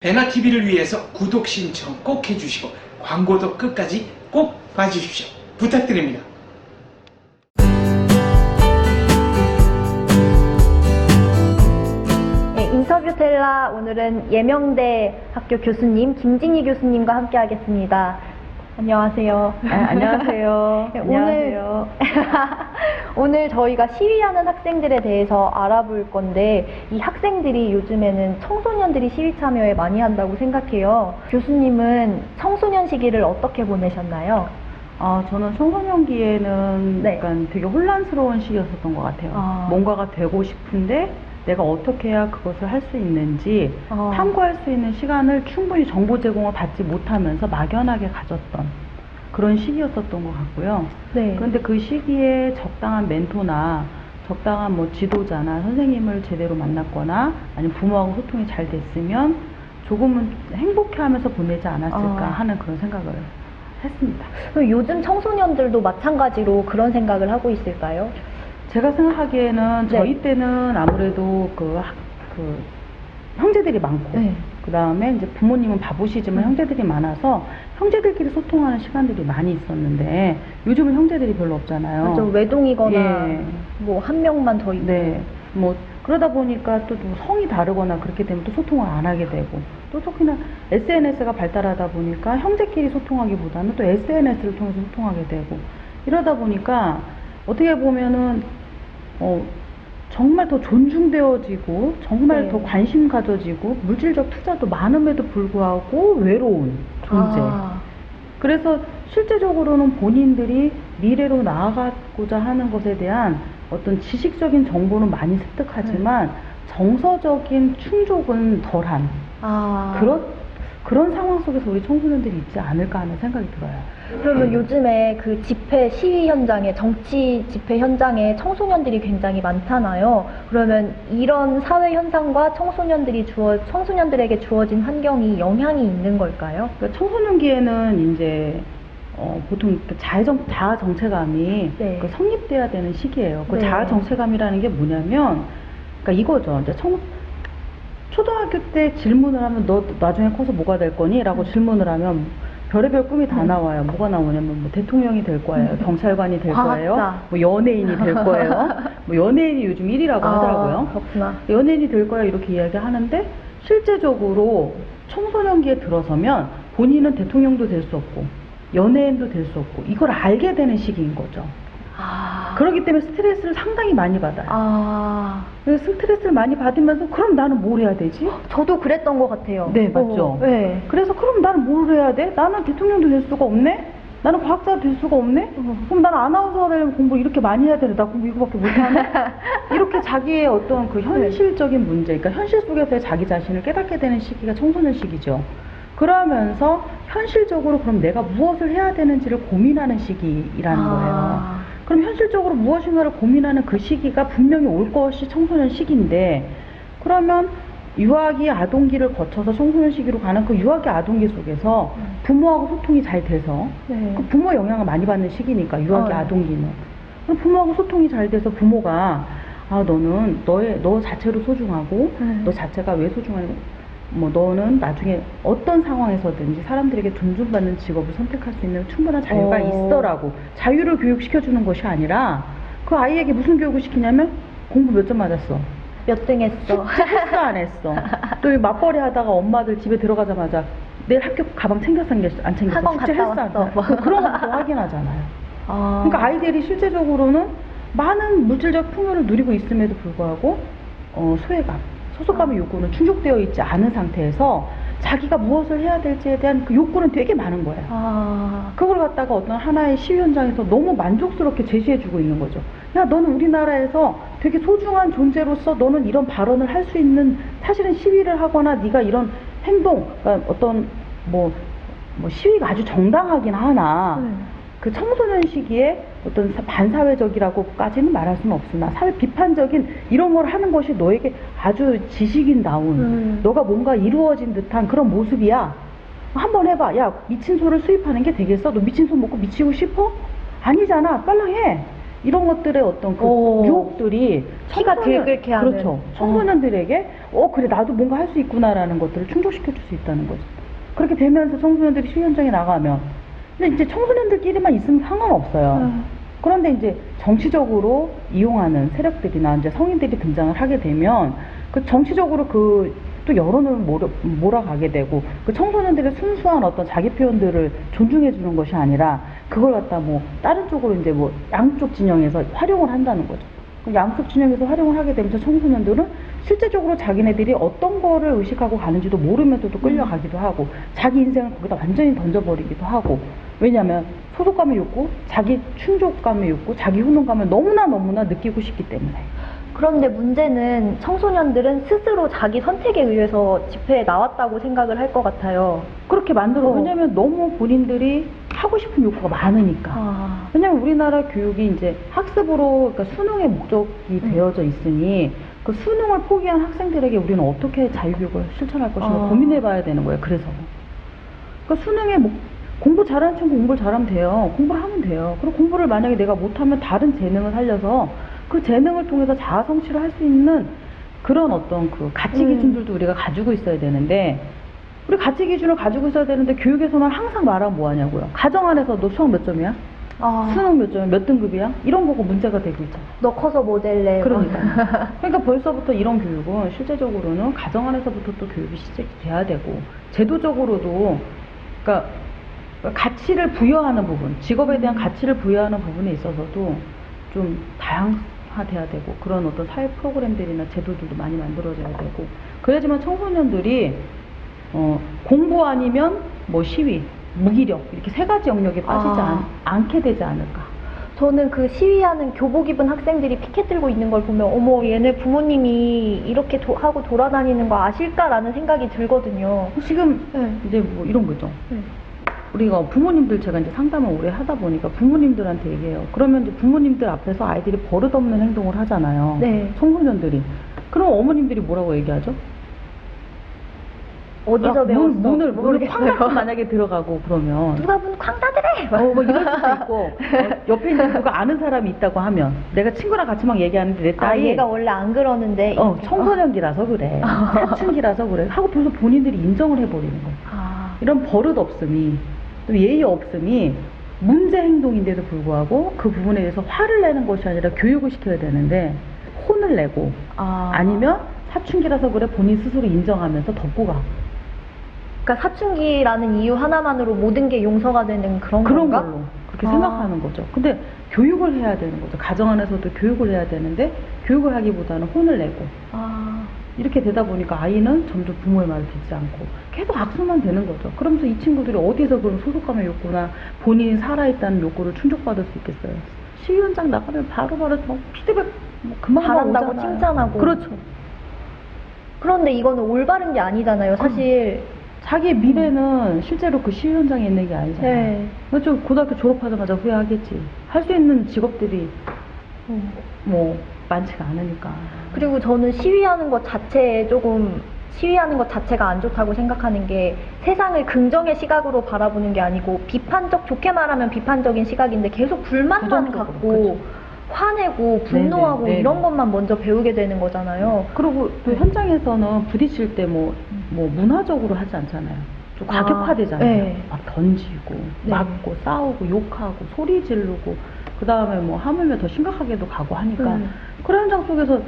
배나TV를 위해서 구독 신청 꼭 해주시고 광고도 끝까지 꼭 봐주십시오. 부탁드립니다. 네, 인터뷰 텔라 오늘은 예명대 학교 교수님 김진희 교수님과 함께 하겠습니다. 안녕하세요. 안녕하세요. 네, 안녕하세요. 오늘 저희가 시위하는 학생들에 대해서 알아볼 건데 이 학생들이 요즘에는 청소년들이 시위 참여에 많이 한다고 생각해요. 교수님은 청소년 시기를 어떻게 보내셨나요? 저는 청소년기에는 네. 약간 되게 혼란스러운 시기였었던 것 같아요. 뭔가가 되고 싶은데 내가 어떻게 해야 그것을 할 수 있는지 탐구할 수 있는 시간을 충분히 정보 제공을 받지 못하면서 막연하게 가졌던 그런 시기였었던 것 같고요. 네. 그런데 그 시기에 적당한 멘토나 적당한 뭐 지도자나 선생님을 제대로 만났거나 아니면 부모하고 소통이 잘 됐으면 조금은 행복해하면서 보내지 않았을까 하는 그런 생각을 했습니다. 그럼 요즘 청소년들도 마찬가지로 그런 생각을 하고 있을까요? 제가 생각하기에는 네. 저희 때는 아무래도 그 형제들이 많고 네. 그 다음에 이제 부모님은 바쁘시지만 형제들이 많아서 형제들끼리 소통하는 시간들이 많이 있었는데 요즘은 형제들이 별로 없잖아요. 그렇죠. 외동이거나 예. 뭐 한 명만 더 있고. 네. 뭐 그러다 보니까 또 성이 다르거나 그렇게 되면 또 소통을 안 하게 되고 또 특히나 SNS가 발달하다 보니까 형제끼리 소통하기보다는 또 SNS를 통해서 소통하게 되고 이러다 보니까 어떻게 보면은 정말 더 존중되어지고 정말 네. 더 관심 가져지고 물질적 투자도 많음에도 불구하고 외로운 존재. 그래서 실제적으로는 본인들이 미래로 나아가고자 하는 것에 대한 어떤 지식적인 정보는 많이 습득하지만 정서적인 충족은 덜한 그런 상황 속에서 우리 청소년들이 있지 않을까 하는 생각이 들어요. 그러면 요즘에 그 집회 시위 현장에 정치 집회 현장에 청소년들이 굉장히 많잖아요. 그러면 이런 사회 현상과 청소년들에게 주어진 환경이 영향이 있는 걸까요? 그러니까 청소년기에는 이제 보통 자아 정체감이 네. 성립돼야 되는 시기예요. 그 네. 자아 정체감이라는 게 뭐냐면, 그러니까 이거죠. 이제 초등학교 때 질문을 하면 너 나중에 커서 뭐가 될 거니? 라고 질문을 하면 별의별 꿈이 다 나와요. 뭐가 나오냐면 뭐 대통령이 될 거예요. 경찰관이 될 거예요. 과학자. 뭐 연예인이 될 거예요. 뭐 연예인이 요즘 1위라고 하더라고요. 그렇구나. 연예인이 될 거야 이렇게 이야기하는데 실제적으로 청소년기에 들어서면 본인은 대통령도 될 수 없고 연예인도 될 수 없고 이걸 알게 되는 시기인 거죠. 그렇기 때문에 스트레스를 상당히 많이 받아요. 그래서 스트레스를 많이 받으면서 그럼 나는 뭘 해야 되지? 저도 그랬던 것 같아요. 네, 맞죠? 네. 그래서 그럼 나는 뭘 해야 돼? 나는 대통령도 될 수가 없네? 나는 과학자도 될 수가 없네? 그럼 나는 아나운서가 되려면 공부 이렇게 많이 해야 되나? 나 공부 이거밖에 못하네? 이렇게 자기의 어떤 그 현실적인 문제, 그러니까 현실 속에서의 자기 자신을 깨닫게 되는 시기가 청소년 시기죠. 그러면서 현실적으로 그럼 내가 무엇을 해야 되는지를 고민하는 시기라는 거예요. 그럼 현실적으로 무엇인가를 고민하는 그 시기가 분명히 올 것이 청소년 시기인데 그러면 유아기, 아동기를 거쳐서 청소년 시기로 가는 그 유아기, 아동기 속에서 부모하고 소통이 잘 돼서 그 부모 영향을 많이 받는 시기니까 유아기, 아동기는 그럼 부모하고 소통이 잘 돼서 부모가 너는 너 자체로 소중하고 너 자체가 왜 소중하냐 뭐 너는 나중에 어떤 상황에서든지 사람들에게 존중받는 직업을 선택할 수 있는 충분한 자유가 있어라고 자유를 교육시켜주는 것이 아니라 그 아이에게 무슨 교육을 시키냐면 공부 몇 점 맞았어? 몇 등 했어? 했어 안 했어? 또 맞벌이 하다가 엄마들 집에 들어가자마자 내일 학교 가방 챙겼어 안 챙겼어? 학원 숙제 갔다 했어 안 왔어. 했어? 그런 것도 확인하잖아요. 그러니까 아이들이 실제적으로는 많은 물질적 풍요를 누리고 있음에도 불구하고 소속감의 욕구는 충족되어 있지 않은 상태에서 자기가 무엇을 해야 될지에 대한 그 욕구는 되게 많은 거예요. 그걸 갖다가 어떤 하나의 시위 현장에서 너무 만족스럽게 제시해주고 있는 거죠. 야, 너는 우리나라에서 되게 소중한 존재로서 너는 이런 발언을 할 수 있는 사실은 시위를 하거나 네가 이런 행동, 그러니까 어떤 시위가 아주 정당하긴 하나 그 청소년 시기에 어떤 반사회적이라고까지는 말할 수는 없으나 사회 비판적인 이런 걸 하는 것이 너에게 아주 지식인다운 너가 뭔가 이루어진 듯한 그런 모습이야. 한번 해봐. 야, 미친 소를 수입하는 게 되겠어? 너 미친 소 먹고 미치고 싶어? 아니잖아. 빨랑 해. 이런 것들의 어떤 그 오. 유혹들이 피가 들끓게 하는. 그렇죠. 청소년들에게 그래 나도 뭔가 할 수 있구나라는 것들을 충족시켜 줄 수 있다는 거죠. 그렇게 되면서 청소년들이 시위 현장에 나가면 근데 이제 청소년들끼리만 있으면 상관없어요. 그런데 이제 정치적으로 이용하는 세력들이나 이제 성인들이 등장을 하게 되면 그 정치적으로 또 여론을 몰아가게 되고 그 청소년들의 순수한 어떤 자기 표현들을 존중해 주는 것이 아니라 그걸 갖다 뭐 다른 쪽으로 이제 뭐 양쪽 진영에서 활용을 한다는 거죠. 양쪽 진영에서 활용을 하게 되면서 청소년들은 실제적으로 자기네들이 어떤 거를 의식하고 가는지도 모르면서도 끌려가기도 하고 자기 인생을 거기다 완전히 던져버리기도 하고 왜냐하면 소속감의 욕구, 자기 충족감의 욕구, 자기 훈훈감을 너무나 느끼고 싶기 때문에. 그런데 문제는 청소년들은 스스로 자기 선택에 의해서 집회에 나왔다고 생각을 할 것 같아요. 그렇게 만들어. 왜냐면 너무 본인들이 하고 싶은 욕구가 많으니까. 왜냐면 우리나라 교육이 이제 학습으로, 그러니까 수능의 목적이 되어져 있으니 그 수능을 포기한 학생들에게 우리는 어떻게 자유교육을 실천할 것인가 고민해 봐야 되는 거예요. 그래서. 그러니까 수능의 공부 잘하는 친구 공부를 잘하면 돼요. 공부를 하면 돼요. 그리고 공부를 만약에 내가 못하면 다른 재능을 살려서 그 재능을 통해서 자아 성취를 할 수 있는 그런 어떤 그 가치 기준들도 우리가 가지고 있어야 되는데 우리 가치 기준을 가지고 있어야 되는데 교육에서는 항상 말하면 뭐 하냐고요. 가정 안에서 너 수학 몇 점이야? 수능 몇 점이야? 몇 등급이야? 이런 거가 문제가 되고 있잖아. 너 커서 뭐 될래? 그러니까 벌써부터 이런 교육은 실제적으로는 가정 안에서부터 또 교육이 시작이 돼야 되고 제도적으로도 그러니까 가치를 부여하는 부분, 직업에 대한 가치를 부여하는 부분에 있어서도 좀 다양화돼야 되고 그런 어떤 사회 프로그램들이나 제도들도 많이 만들어져야 되고 그래야지만 청소년들이 공부 아니면 뭐 시위, 무기력 이렇게 세 가지 영역에 빠지지 않게 되지 않을까. 저는 그 시위하는 교복 입은 학생들이 피켓 들고 있는 걸 보면 어머 얘네 부모님이 이렇게 하고 돌아다니는 거 아실까라는 생각이 들거든요. 지금 이제 뭐 이런 거죠. 우리가 부모님들 제가 이제 상담을 오래 하다 보니까 부모님들한테 얘기해요. 그러면 이제 부모님들 앞에서 아이들이 버릇없는 행동을 하잖아요. 네. 청소년들이. 그럼 어머님들이 뭐라고 얘기하죠? 어디서 배웠어? 문을 쾅 만약에 들어가고 그러면 누가 문 쾅 닫으래? 뭐 이럴 수도 있고 옆에 있는 누가 아는 사람이 있다고 하면 내가 친구랑 같이 막 얘기하는데 내 딸이 얘가 원래 안 그러는데 청소년기라서 그래 사춘기라서 그래 하고 벌써 본인들이 인정을 해버리는 거예요. 이런 버릇 없음이 또 예의 없음이 문제 행동인데도 불구하고 그 부분에 대해서 화를 내는 것이 아니라 교육을 시켜야 되는데 혼을 내고 아니면 사춘기라서 그래 본인 스스로 인정하면서 덮고 가. 그러니까 사춘기라는 이유 하나만으로 모든 게 용서가 되는 그런 건가? 걸로 그렇게 생각하는 거죠. 근데 교육을 해야 되는 거죠. 가정 안에서도 교육을 해야 되는데 교육을 하기보다는 혼을 내고 이렇게 되다 보니까 아이는 점점 부모의 말을 듣지 않고 계속 악순환 되는 거죠. 그러면서 이 친구들이 어디서 그런 소속감의 욕구나 본인이 살아있다는 욕구를 충족받을 수 있겠어요. 시위 현장 나가면 바로바로 피드백 그만 잘한다고 오잖아요. 칭찬하고. 그렇죠. 그런데 이거는 올바른 게 아니잖아요. 사실 자기의 미래는 실제로 그 시위 현장에 있는 게 아니잖아요. 네. 그렇죠. 고등학교 졸업하자마자 후회하겠지. 할 수 있는 직업들이 뭐 많지가 않으니까. 그리고 저는 시위하는 것 자체가 안 좋다고 생각하는 게 세상을 긍정의 시각으로 바라보는 게 아니고 좋게 말하면 비판적인 시각인데 계속 불만만 갖고 그렇죠. 화내고 분노하고 네네. 이런 것만 먼저 배우게 되는 거잖아요. 그리고 또 현장에서는 부딪힐 때 뭐 문화적으로 하지 않잖아요. 좀 과격화되잖아요. 네. 막 던지고, 맞고, 싸우고, 욕하고, 소리 지르고, 그 다음에 뭐 하물며 더 심각하게도 가고 하니까 그런 현장 속에서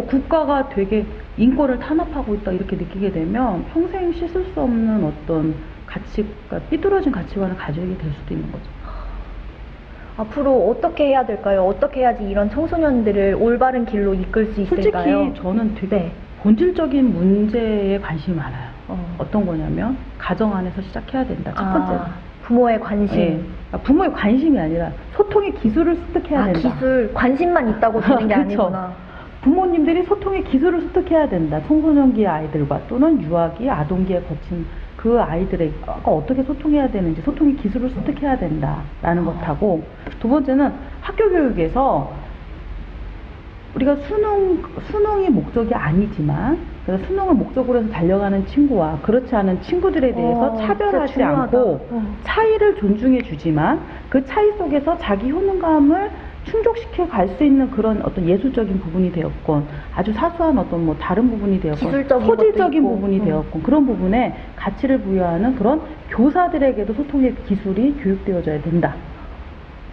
국가가 되게 인권을 탄압하고 있다 이렇게 느끼게 되면 평생 씻을 수 없는 어떤 삐뚤어진 가치관을 가지게 될 수도 있는 거죠. 앞으로 어떻게 해야 될까요? 어떻게 해야지 이런 청소년들을 올바른 길로 이끌 수 있을까요? 솔직히 저는 되게 본질적인 문제에 관심이 많아요. 어떤 거냐면 가정 안에서 시작해야 된다. 첫 번째는. 부모의 관심. 네. 부모의 관심이 아니라 소통의 기술을 습득해야 된다. 기술. 관심만 있다고 되는 게 그렇죠. 아니구나. 부모님들이 소통의 기술을 습득해야 된다. 청소년기의 아이들과 또는 유아기, 아동기에 거친 그 아이들과 어떻게 소통해야 되는지 소통의 기술을 습득해야 된다라는 것하고 두 번째는 학교 교육에서 우리가 수능이 목적이 아니지만 수능을 목적으로 해서 달려가는 친구와 그렇지 않은 친구들에 대해서 차별하지 않고 차이를 존중해 주지만 그 차이 속에서 자기 효능감을 충족시켜 갈 수 있는 그런 어떤 예술적인 부분이 되었건 아주 사소한 어떤 뭐 다른 부분이 되었건 기술적인 소질적인 것도 있고. 부분이 되었건 그런 부분에 가치를 부여하는 그런 교사들에게도 소통의 기술이 교육되어져야 된다.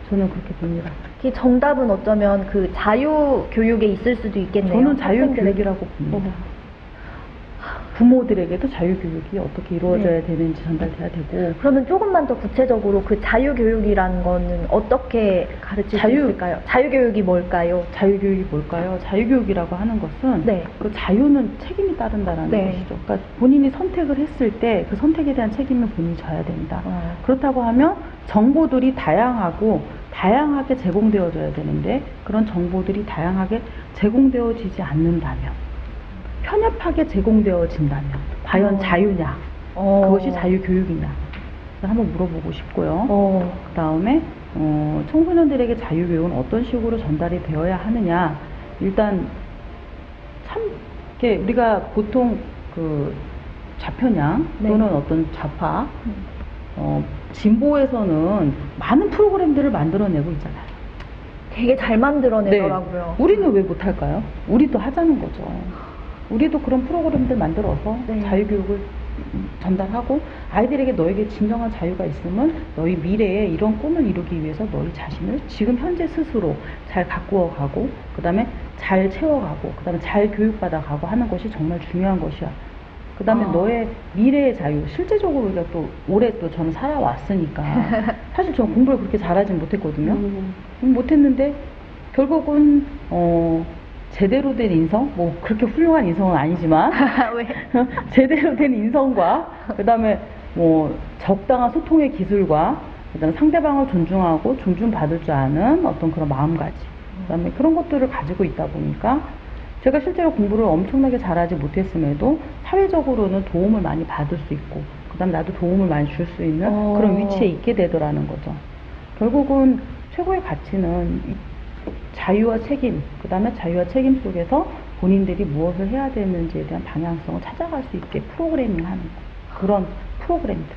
저는 그렇게 봅니다. 이 정답은 어쩌면 그 자유 교육에 있을 수도 있겠네요. 저는 자유 학생들에게. 교육이라고 봅니다. 부모들에게도 자유 교육이 어떻게 이루어져야 되는지 전달돼야 되고 그러면 조금만 더 구체적으로 그 자유 교육이라는 거는 어떻게 가르칠 수 있을까요? 자유 교육이 뭘까요? 자유교육이 뭘까요? 자유교육이라고 하는 것은 네. 그 자유는 책임이 따른다는 네. 것이죠. 그러니까 본인이 선택을 했을 때 그 선택에 대한 책임을 본인이 져야 된다. 그렇다고 하면 정보들이 다양하게 제공되어져야 되는데 그런 정보들이 다양하게 제공되어지지 않는다면 편협하게 제공되어진다면 과연 자유냐? 그것이 자유교육이냐? 한번 물어보고 싶고요. 그 다음에 청소년들에게 자유교육은 어떤 식으로 전달이 되어야 하느냐? 일단 참 이렇게 우리가 보통 그 좌편향 또는 어떤 좌파 진보에서는 많은 프로그램들을 만들어내고 있잖아요. 되게 잘 만들어내더라고요. 네. 우리는 왜 못할까요? 우리도 하자는 거죠. 우리도 그런 프로그램들 만들어서 자유교육을 전달하고 아이들에게 너에게 진정한 자유가 있으면 너희 미래에 이런 꿈을 이루기 위해서 너희 자신을 지금 현재 스스로 잘 가꾸어가고 그 다음에 잘 채워가고 그 다음에 잘 교육받아가고 하는 것이 정말 중요한 것이야. 그 다음에 너의 미래의 자유, 실제적으로 우리가 또 오래 또 저는 살아왔으니까 사실 저는 공부를 그렇게 잘하진 못했거든요. 못했는데 결국은 제대로 된 인성, 뭐 그렇게 훌륭한 인성은 아니지만 왜? 제대로 된 인성과 그 다음에 뭐 적당한 소통의 기술과 그 다음에 상대방을 존중하고 존중받을 줄 아는 어떤 그런 마음가짐 그 다음에 그런 것들을 가지고 있다 보니까 제가 실제로 공부를 엄청나게 잘하지 못했음에도 사회적으로는 도움을 많이 받을 수 있고 그 다음에 나도 도움을 많이 줄 수 있는 그런 위치에 있게 되더라는 거죠. 결국은 최고의 가치는 자유와 책임, 그 다음에 자유와 책임 속에서 본인들이 무엇을 해야 되는지에 대한 방향성을 찾아갈 수 있게 프로그래밍 하는 거. 그런 프로그램들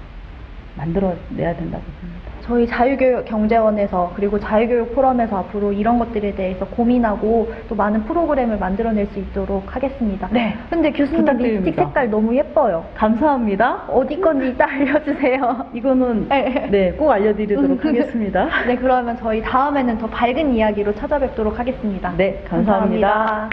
만들어내야 된다고 봅니다. 저희 자유교육경제원에서 그리고 자유교육 포럼에서 앞으로 이런 것들에 대해서 고민하고 또 많은 프로그램을 만들어낼 수 있도록 하겠습니다. 네. 근데 교수님 립스틱 부탁드립니다. 색깔 너무 예뻐요. 감사합니다. 어디 건지 이따 알려주세요. 이거는 네, 꼭 알려드리도록 하겠습니다. 네, 그러면 저희 다음에는 더 밝은 이야기로 찾아뵙도록 하겠습니다. 네, 감사합니다. 감사합니다.